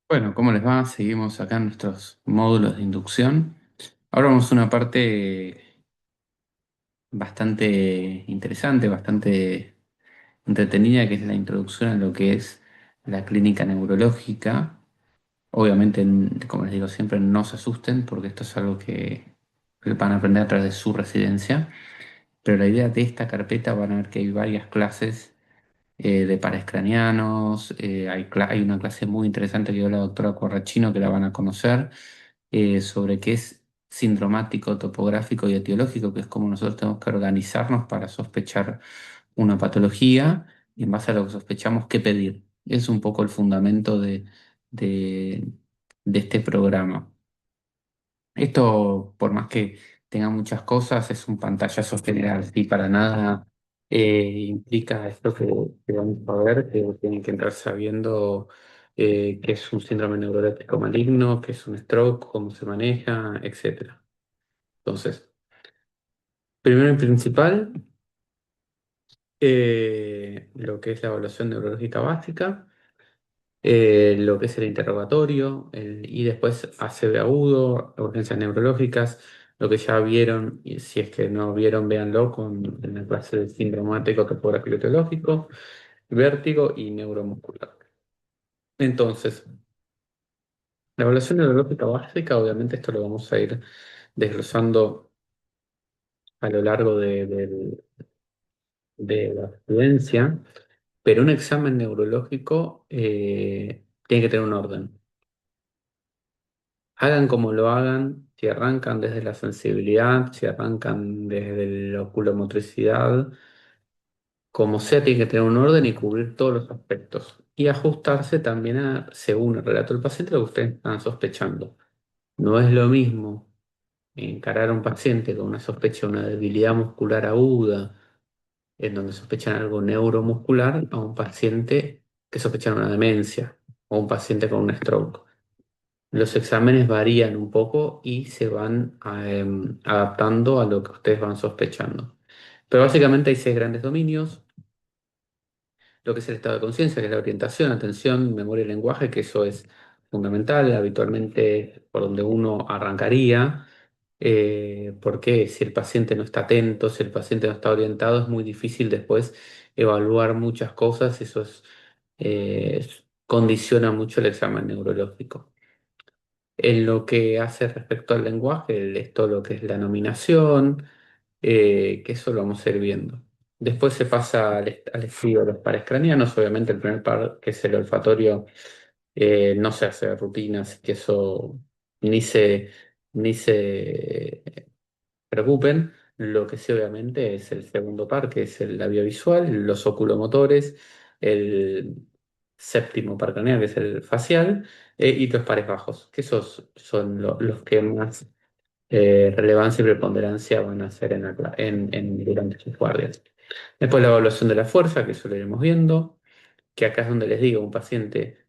Bueno, ¿cómo les va? Seguimos acá en nuestros módulos de inducción. Ahora vamos a una parte bastante interesante, bastante entretenida, que es la introducción a lo que es la clínica neurológica. Obviamente, como les digo siempre, no se asusten porque esto es algo que van a aprender a través de su residencia. Pero la idea de esta carpeta van a ver que hay varias clases de pares craneanos. Hay una clase muy interesante que dio la doctora Corrachino que la van a conocer, sobre qué es sindromático, topográfico y etiológico, que es cómo nosotros tenemos que organizarnos para sospechar una patología y en base a lo que sospechamos, qué pedir. Es un poco el fundamento de, de este programa. Esto, por más que tenga muchas cosas, es un pantallazo general y para nada implica esto que vamos a ver, que tienen que entrar sabiendo qué es un síndrome neuroléptico maligno, qué es un stroke, cómo se maneja, etcétera. Entonces, primero y principal, lo que es la evaluación neurológica básica, lo que es el interrogatorio, y después ACV agudo, urgencias neurológicas, lo que ya vieron, y si es que no vieron, véanlo en la clase de sindromático topográfico etiológico, vértigo y neuromuscular. Entonces, la evaluación neurológica básica, obviamente esto lo vamos a ir desglosando a lo largo de la evidencia, pero un examen neurológico tiene que tener un orden. Hagan como lo hagan, si arrancan desde la sensibilidad, si arrancan desde la oculomotricidad, como sea, tiene que tener un orden y cubrir todos los aspectos. Y ajustarse también a, según el relato del paciente, lo que ustedes están sospechando. No es lo mismo encarar a un paciente con una sospecha de una debilidad muscular aguda, en donde sospechan algo neuromuscular, a un paciente que sospecha una demencia o un paciente con un stroke. Los exámenes varían un poco y se van adaptando a lo que ustedes van sospechando. Pero básicamente hay seis grandes dominios: lo que es el estado de conciencia, que es la orientación, atención, memoria y lenguaje, que eso es fundamental, habitualmente por donde uno arrancaría, porque si el paciente no está atento, si el paciente no está orientado, es muy difícil después evaluar muchas cosas, eso condiciona mucho el examen neurológico. En lo que hace respecto al lenguaje, esto lo que es la nominación, que eso lo vamos a ir viendo. Después se pasa al estudio de los pares craneanos. Obviamente el primer par, que es el olfatorio, no se hace de rutina, así que eso ni se, ni se preocupen. Lo que sí, obviamente, es el segundo par, que es el labiovisual, los oculomotores, el séptimo par craneal, que es el facial, y los pares bajos, que esos son los que más relevancia y preponderancia van a hacer durante sus guardias. Después la evaluación de la fuerza, que eso lo iremos viendo, que acá es donde les digo, un paciente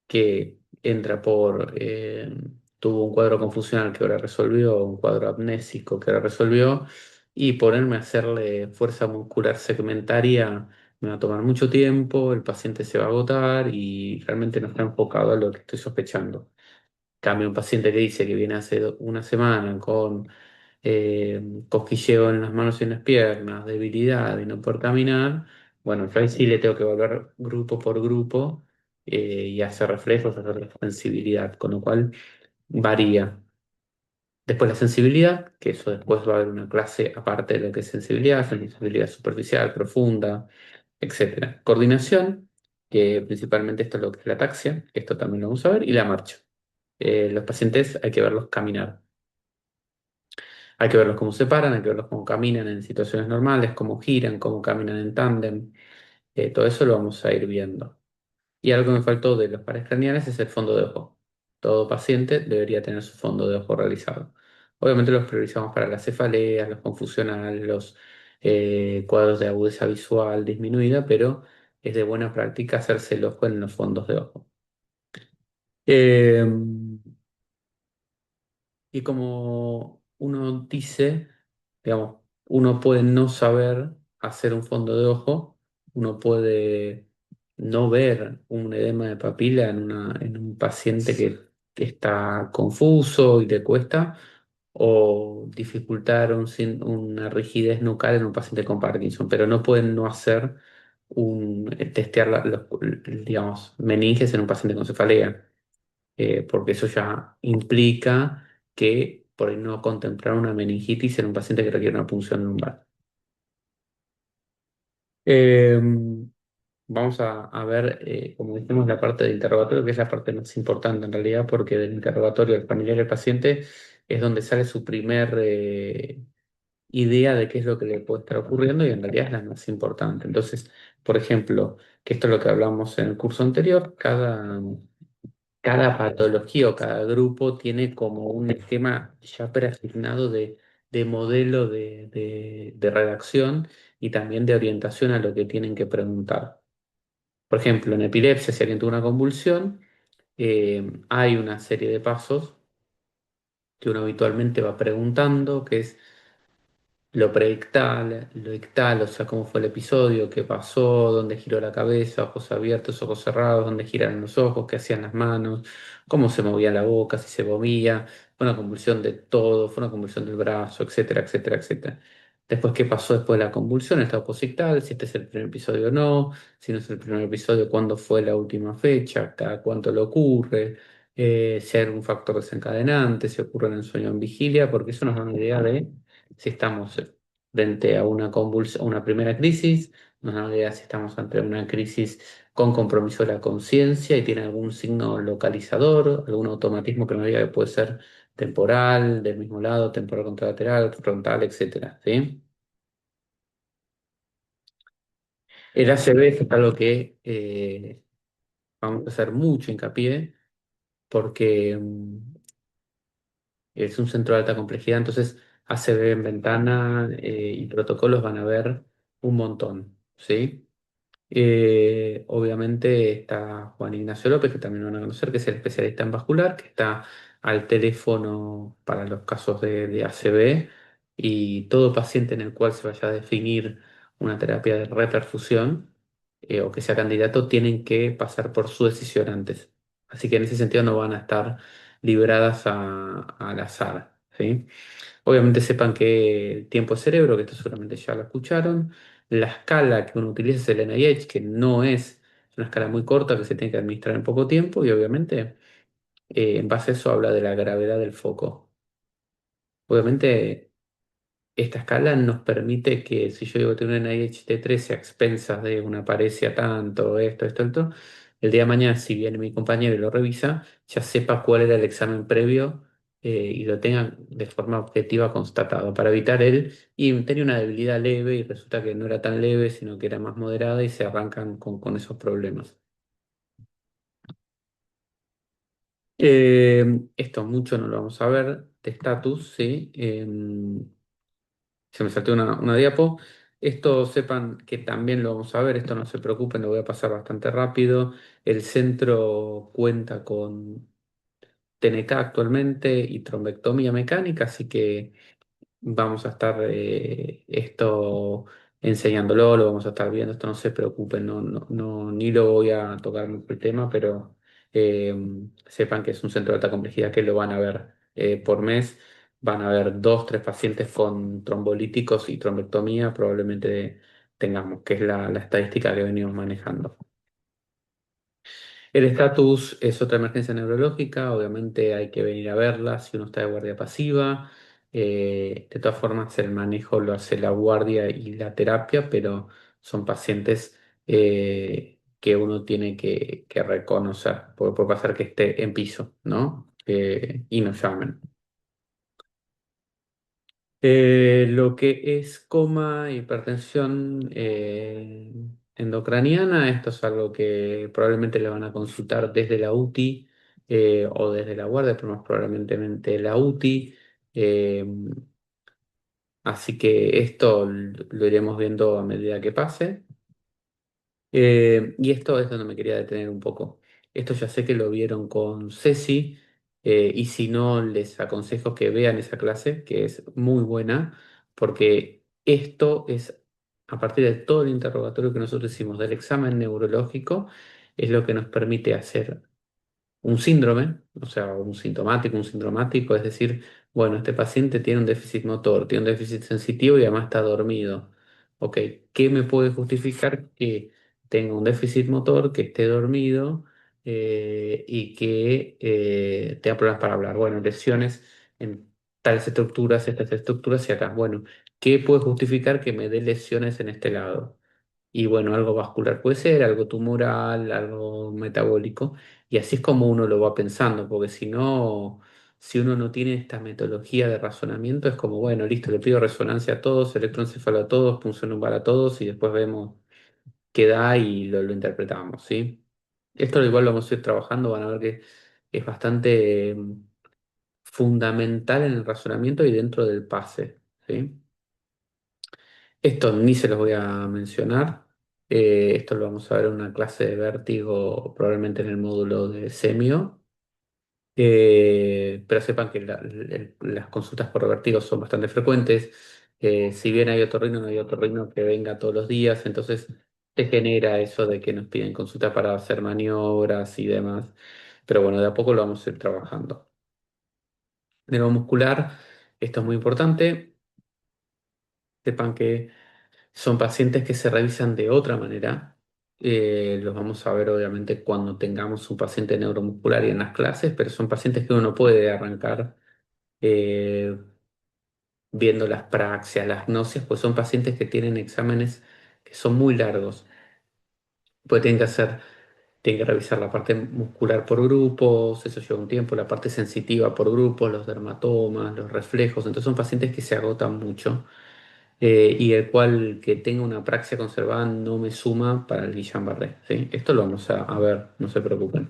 que entra tuvo un cuadro confusional que ahora resolvió, un cuadro amnésico que ahora resolvió, y ponerme a hacerle fuerza muscular segmentaria me va a tomar mucho tiempo, el paciente se va a agotar y realmente no está enfocado a lo que estoy sospechando. Cambio, un paciente que dice que viene hace una semana con cosquilleo en las manos y en las piernas, debilidad y no poder caminar, bueno, yo ahí sí le tengo que volver grupo por grupo y hacer reflejos, hacer la sensibilidad, con lo cual varía. Después la sensibilidad, que eso después va a haber una clase aparte de lo que es sensibilidad superficial, profunda, etcétera. Coordinación, que principalmente esto es lo que es la ataxia, que esto también lo vamos a ver, y la marcha. Los pacientes hay que verlos caminar. Hay que verlos cómo se paran, hay que verlos cómo caminan en situaciones normales, cómo giran, cómo caminan en tándem. Todo eso lo vamos a ir viendo. Y algo que me faltó de los pares craneales es el fondo de ojo. Todo paciente debería tener su fondo de ojo realizado. Obviamente los priorizamos para las cefaleas, los confusionales, los cuadros de agudeza visual disminuida, pero es de buena práctica hacerse el ojo en los fondos de ojo. Eh, Y como uno dice, digamos, uno puede no saber hacer un fondo de ojo, uno puede no ver un edema de papila en un paciente que está confuso y le cuesta, o dificultar una rigidez nucal en un paciente con Parkinson, pero no pueden no hacer testear digamos, meninges en un paciente con cefalea, porque eso ya implica que por ahí no contemplar una meningitis en un paciente que requiere una punción lumbar. Eh, Vamos a ver, como dijimos, la parte del interrogatorio, que es la parte más importante en realidad, porque del interrogatorio del familiar y el paciente es donde sale su primer idea de qué es lo que le puede estar ocurriendo y en realidad es la más importante. Entonces, por ejemplo, que esto es lo que hablamos en el curso anterior, cada patología o cada grupo tiene como un esquema ya preasignado de modelo de redacción y también de orientación a lo que tienen que preguntar. Por ejemplo, en epilepsia, si alguien tuvo una convulsión, hay una serie de pasos que uno habitualmente va preguntando, que es lo predictal, lo ictal, o sea, cómo fue el episodio, qué pasó, dónde giró la cabeza, ojos abiertos, ojos cerrados, dónde giraron los ojos, qué hacían las manos, cómo se movía la boca, si se movía, fue una convulsión de todo, fue una convulsión del brazo, etcétera, etcétera, etcétera. Después, qué pasó después de la convulsión, el estado posictal, si este es el primer episodio o no, si no es el primer episodio, cuándo fue la última fecha, cada cuánto le ocurre, si hay algún factor desencadenante, si ocurre en el sueño en vigilia, porque eso nos da una idea de si estamos frente a una convulsión, una primera crisis, nos da una idea si estamos ante una crisis con compromiso de la conciencia y tiene algún signo localizador, algún automatismo que nos diga que puede ser temporal, del mismo lado, temporal contralateral, frontal, etcétera, ¿sí? El ACV es algo que vamos a hacer mucho hincapié porque es un centro de alta complejidad, entonces ACV en ventana y protocolos van a ver un montón, ¿sí? Obviamente está Juan Ignacio López, que también lo van a conocer, que es el especialista en vascular, que está al teléfono para los casos de ACV y todo paciente en el cual se vaya a definir una terapia de reperfusión o que sea candidato tienen que pasar por su decisión antes. Así que en ese sentido no van a estar libradas al azar, ¿sí? Obviamente sepan que el tiempo es cerebro, que esto seguramente ya lo escucharon. La escala que uno utiliza es el NIH, que no es una escala muy corta que se tiene que administrar en poco tiempo y obviamente en base a eso habla de la gravedad del foco. Obviamente esta escala nos permite que si yo digo que tengo un NIH de 13 a expensas de una parecia tanto, esto, el día de mañana si viene mi compañero y lo revisa, ya sepa cuál era el examen previo y lo tenga de forma objetiva constatado, para evitar él, y tenía una debilidad leve y resulta que no era tan leve, sino que era más moderada y se arrancan con esos problemas. Esto mucho no lo vamos a ver, de estatus, ¿sí? Se me saltó una diapo. Esto sepan que también lo vamos a ver, esto no se preocupen, lo voy a pasar bastante rápido. El centro cuenta con TNK actualmente y trombectomía mecánica, así que vamos a estar esto enseñándolo, lo vamos a estar viendo, esto no se preocupen, ni lo voy a tocar mucho el tema, pero eh, sepan que es un centro de alta complejidad que lo van a ver por mes, van a ver dos, tres pacientes con trombolíticos y trombectomía, probablemente tengamos, que es la estadística que venimos manejando. El estatus es otra emergencia neurológica, obviamente hay que venir a verla si uno está de guardia pasiva. De todas formas, el manejo lo hace la guardia y la terapia, pero son pacientes que uno tiene que reconocer, porque puede pasar que esté en piso, ¿no? Y nos llamen. Lo que es coma, hipertensión endocraniana, esto es algo que probablemente le van a consultar desde la UTI o desde la guardia, pero más probablemente la UTI. eh, Así que esto lo iremos viendo a medida que pase. Y esto es donde me quería detener un poco. Esto ya sé que lo vieron con Ceci, y si no, les aconsejo que vean esa clase, que es muy buena, porque esto es a partir de todo el interrogatorio que nosotros hicimos del examen neurológico, es lo que nos permite hacer un síndrome, o sea, un sindromático, es decir, bueno, este paciente tiene un déficit motor, tiene un déficit sensitivo y además está dormido. Ok, ¿qué me puede justificar que tenga un déficit motor, que esté dormido y que tenga problemas para hablar? Bueno, lesiones en tales estructuras, estas estructuras y acá. Bueno, ¿qué puede justificar que me dé lesiones en este lado? Y bueno, algo vascular puede ser, algo tumoral, algo metabólico. Y así es como uno lo va pensando, porque si no, si uno no tiene esta metodología de razonamiento, es como, bueno, listo, le pido resonancia a todos, electroencefalo a todos, punción lumbar a todos, y después vemos qué da y lo interpretamos, ¿sí? Esto igual lo vamos a ir trabajando, van a ver que es bastante fundamental en el razonamiento y dentro del pase, ¿sí? Esto ni se los voy a mencionar. Esto lo vamos a ver en una clase de vértigo, probablemente en el módulo de semio. Pero sepan que las consultas por vértigo son bastante frecuentes. Si bien hay otorrino, no hay otorrino que venga todos los días, entonces se genera eso de que nos piden consulta para hacer maniobras y demás. Pero bueno, de a poco lo vamos a ir trabajando. Neuromuscular, esto es muy importante. Sepan que son pacientes que se revisan de otra manera. Los vamos a ver obviamente cuando tengamos un paciente neuromuscular y en las clases, pero son pacientes que uno no puede arrancar eh, viendo las praxias, las gnosis, pues son pacientes que tienen exámenes que son muy largos. Pues tienen que revisar la parte muscular por grupos, eso lleva un tiempo, la parte sensitiva por grupos, los dermatomas, los reflejos. Entonces son pacientes que se agotan mucho y el cual que tenga una praxia conservada no me suma para el Guillain-Barré, ¿sí? Esto lo vamos a ver, no se preocupen.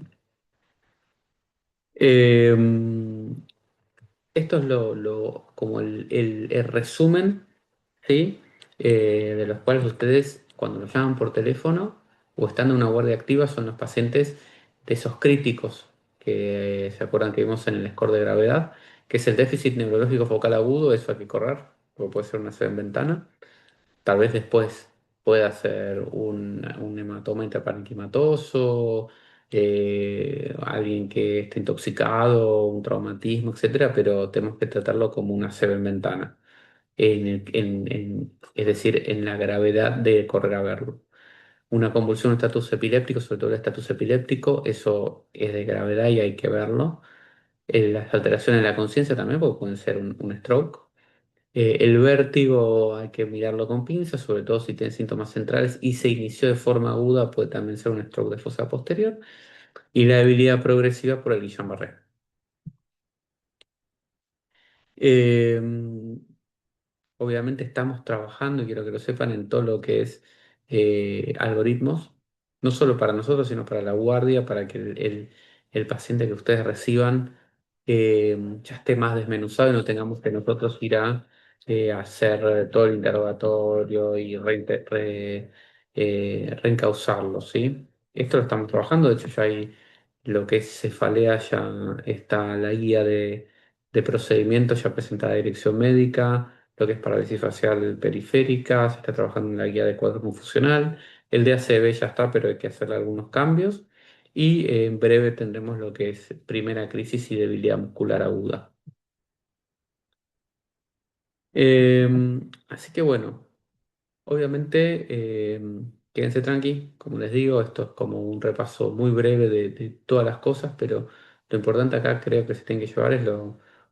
Eh, Esto es como el resumen, ¿sí? De los cuales ustedes, cuando los llaman por teléfono o están en una guardia activa, son los pacientes de esos críticos que se acuerdan que vimos en el score de gravedad, que es el déficit neurológico focal agudo, eso hay que correr, porque puede ser una en ventana. Tal vez después pueda ser un hematoma intraparenquimatoso, alguien que esté intoxicado, un traumatismo, etcétera, pero tenemos que tratarlo como una ventana. Es decir, en la gravedad de correr a verlo. Una convulsión, un estatus epiléptico, sobre todo el estatus epiléptico, eso es de gravedad y hay que verlo. Las alteraciones de la conciencia también, porque pueden ser un stroke. El vértigo hay que mirarlo con pinzas, sobre todo si tiene síntomas centrales y se inició de forma aguda, puede también ser un stroke de fosa posterior. Y la debilidad progresiva por el Guillain-Barré. Eh, Obviamente estamos trabajando, y quiero que lo sepan, en todo lo que es algoritmos, no solo para nosotros, sino para la guardia, para que el paciente que ustedes reciban ya esté más desmenuzado y no tengamos que nosotros ir a hacer todo el interrogatorio y reencauzarlo, ¿sí? Esto lo estamos trabajando, de hecho ya hay lo que es cefalea, ya está la guía de procedimientos ya presentada a dirección médica, lo que es parálisis facial periférica, se está trabajando en la guía de cuadro confusional, el de ACV ya está, pero hay que hacerle algunos cambios, y en breve tendremos lo que es primera crisis y debilidad muscular aguda. Eh, Así que bueno. Obviamente, quédense tranqui, como les digo, esto es como un repaso muy breve de todas las cosas, pero lo importante acá creo que se tienen que llevar es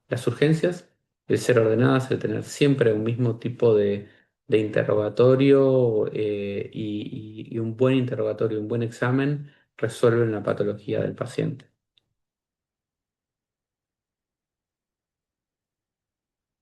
las urgencias, el ser ordenadas, el tener siempre un mismo tipo de interrogatorio y un buen interrogatorio, un buen examen resuelven la patología del paciente.